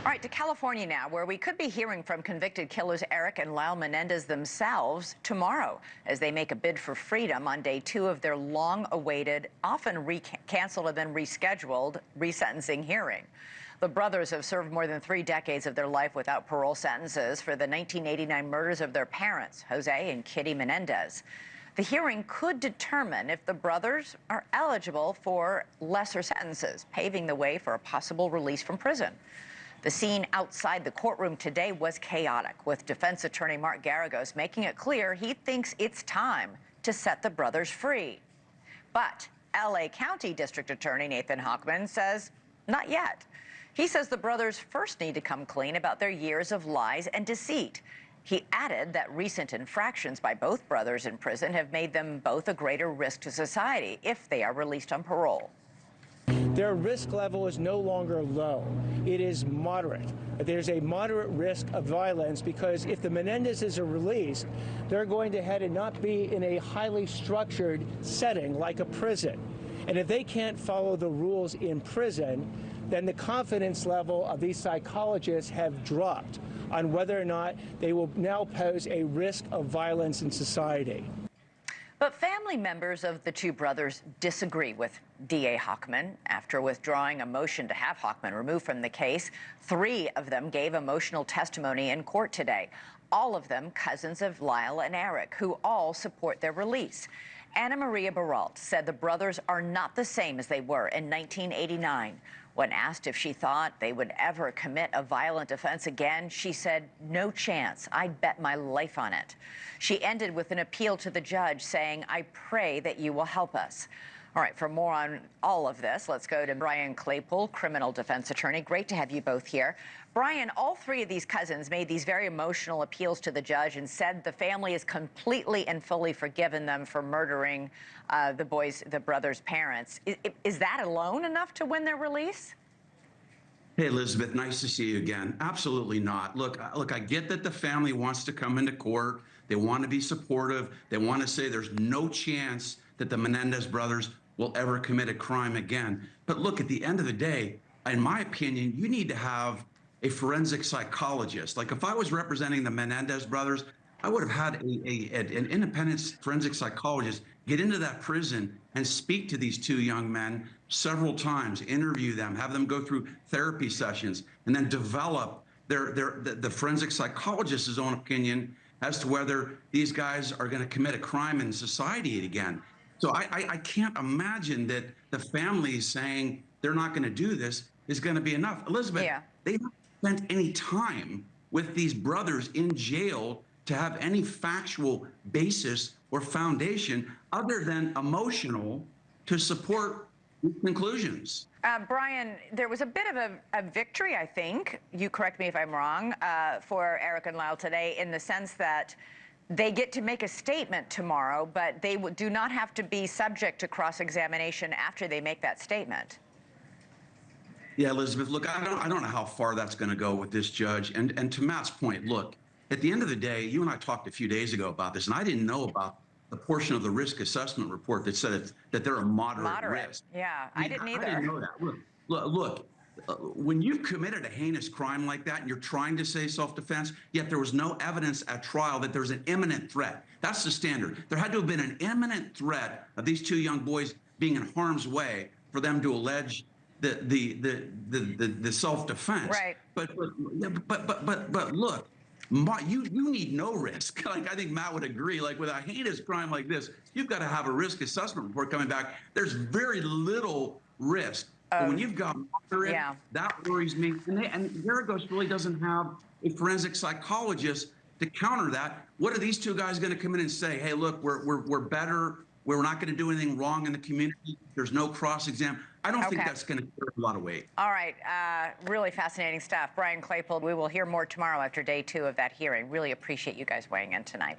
All right, to California now, where we could be hearing from convicted killers Eric and Lyle Menendez themselves tomorrow as they make a bid for freedom on day 2 of their long-awaited, often canceled and then rescheduled resentencing hearing. The brothers have served more than 3 decades of their life without parole sentences for the 1989 murders of their parents, Jose and Kitty Menendez. The hearing could determine if the brothers are eligible for lesser sentences, paving the way for a possible release from prison. The scene outside the courtroom today was chaotic, with defense attorney Mark Garagos making it clear he thinks it's time to set the brothers free. But L.A. County District Attorney Nathan Hochman says not yet. He says the brothers first need to come clean about their years of lies and deceit. He added that recent infractions by both brothers in prison have made them both a greater risk to society if they are released on parole. Their risk level is no longer low. It is moderate. There's a moderate risk of violence because if the Menendezes are released, they're going to head and not be in a highly structured setting like a prison. And if they can't follow the rules in prison, then the confidence level of these psychologists have dropped on whether or not they will now pose a risk of violence in society. But family members of the two brothers disagree with DA Hochman. After withdrawing a motion to have Hochman removed from the case, 3 of them gave emotional testimony in court today. All of them cousins of Lyle and Eric, who all support their release. Anna Maria Baralt said the brothers are not the same as they were in 1989. When asked if she thought they would ever commit a violent offense again, she said, "No chance. I'd bet my life on it." She ended with an appeal to the judge saying, "I pray that you will help us." All right, for more on all of this, let's go to Brian Claypool, criminal defense attorney. Great to have you both here. Brian, all 3 of these cousins made these very emotional appeals to the judge and said the family has completely and fully forgiven them for murdering the brothers' parents. Is that alone enough to win their release? Hey, Elizabeth, nice to see you again. Absolutely not. Look, I get that the family wants to come into court. They want to be supportive. They want to say there's no chance that the Menendez brothers will ever commit a crime again. But look, at the end of the day, in my opinion, you need to have a forensic psychologist. Like if I was representing the Menendez brothers, I would have had an independent forensic psychologist get into that prison and speak to these 2 young men several times, interview them, have them go through therapy sessions, and then develop the forensic psychologist's own opinion as to whether these guys are going to commit a crime in society again. So I can't imagine that the family saying they're not going to do this is going to be enough. Elizabeth, they haven't spent any time with these brothers in jail to have any factual basis or foundation other than emotional to support conclusions. Brian, there was a bit of a victory, I think, you correct me if I'm wrong, for Eric and Lyle today in the sense that they get to make a statement tomorrow, but they do not have to be subject to cross-examination after they make that statement. Yeah, Elizabeth, look, I don't know how far that's going to go with this judge. And to Matt's point, look, at the end of the day, you and I talked a few days ago about this, and I didn't know about the portion of the risk assessment report that said that they're a moderate risk. Yeah, I didn't either. I didn't know that. Look, when you've committed a heinous crime like that and you're trying to say self-defense, yet there was no evidence at trial that there's an imminent threat. That's the standard. There had to have been an imminent threat of these 2 young boys being in harm's way for them to allege the self-defense. Right. But look, you need no risk. Like I think Matt would agree. Like with a heinous crime like this, you've got to have a risk assessment report coming back. There's very little risk. But when you've got moderate, that worries me. And Garagos really doesn't have a forensic psychologist to counter that. What are these 2 guys going to come in and say? Hey, look, we're better. We're not going to do anything wrong in the community. There's no cross-exam. I don't think that's going to carry a lot of weight. All right. Really fascinating stuff. Brian Claypool, we will hear more tomorrow after day 2 of that hearing. Really appreciate you guys weighing in tonight.